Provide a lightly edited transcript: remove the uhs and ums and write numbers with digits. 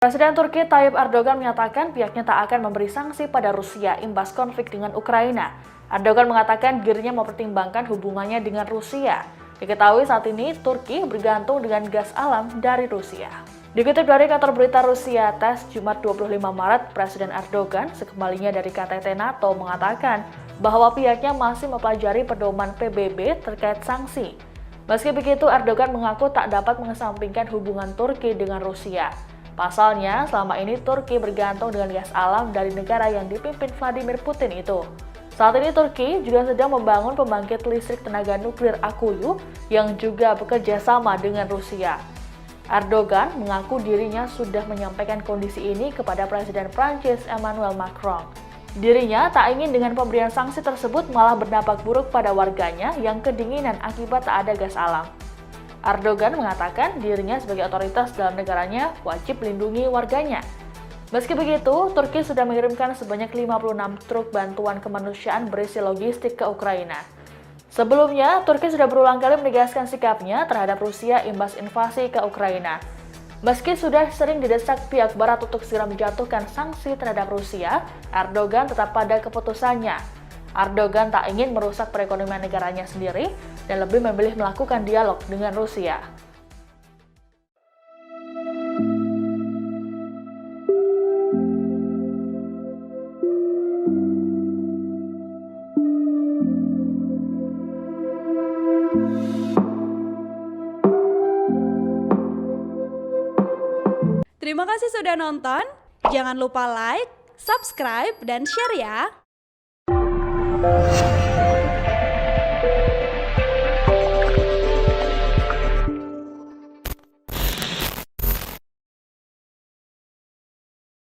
Presiden Turki Tayyip Erdogan menyatakan pihaknya tak akan memberi sanksi pada Rusia imbas konflik dengan Ukraina. Erdogan mengatakan dirinya mempertimbangkan hubungannya dengan Rusia. Diketahui saat ini Turki bergantung dengan gas alam dari Rusia. Dikutip dari kantor berita Rusia TASS Jumat 25 Maret, Presiden Erdogan sekembalinya dari KTT NATO mengatakan bahwa pihaknya masih mempelajari pedoman PBB terkait sanksi. Meski begitu, Erdogan mengaku tak dapat mengesampingkan hubungan Turki dengan Rusia. Pasalnya, selama ini Turki bergantung dengan gas alam dari negara yang dipimpin Vladimir Putin itu. Saat ini Turki juga sedang membangun pembangkit listrik tenaga nuklir Akuyu yang juga bekerja sama dengan Rusia. Erdogan mengaku dirinya sudah menyampaikan kondisi ini kepada Presiden Prancis Emmanuel Macron. Dirinya tak ingin dengan pemberian sanksi tersebut malah berdampak buruk pada warganya yang kedinginan akibat tak ada gas alam. Erdogan mengatakan dirinya sebagai otoritas dalam negaranya wajib melindungi warganya. Meski begitu, Turki sudah mengirimkan sebanyak 56 truk bantuan kemanusiaan berisi logistik ke Ukraina. Sebelumnya, Turki sudah berulang kali menegaskan sikapnya terhadap Rusia imbas invasi ke Ukraina. Meski sudah sering didesak pihak Barat untuk segera menjatuhkan sanksi terhadap Rusia, Erdogan tetap pada keputusannya. Erdogan tak ingin merusak perekonomian negaranya sendiri dan lebih memilih melakukan dialog dengan Rusia. Terima kasih sudah nonton. Jangan lupa like, subscribe, dan share ya.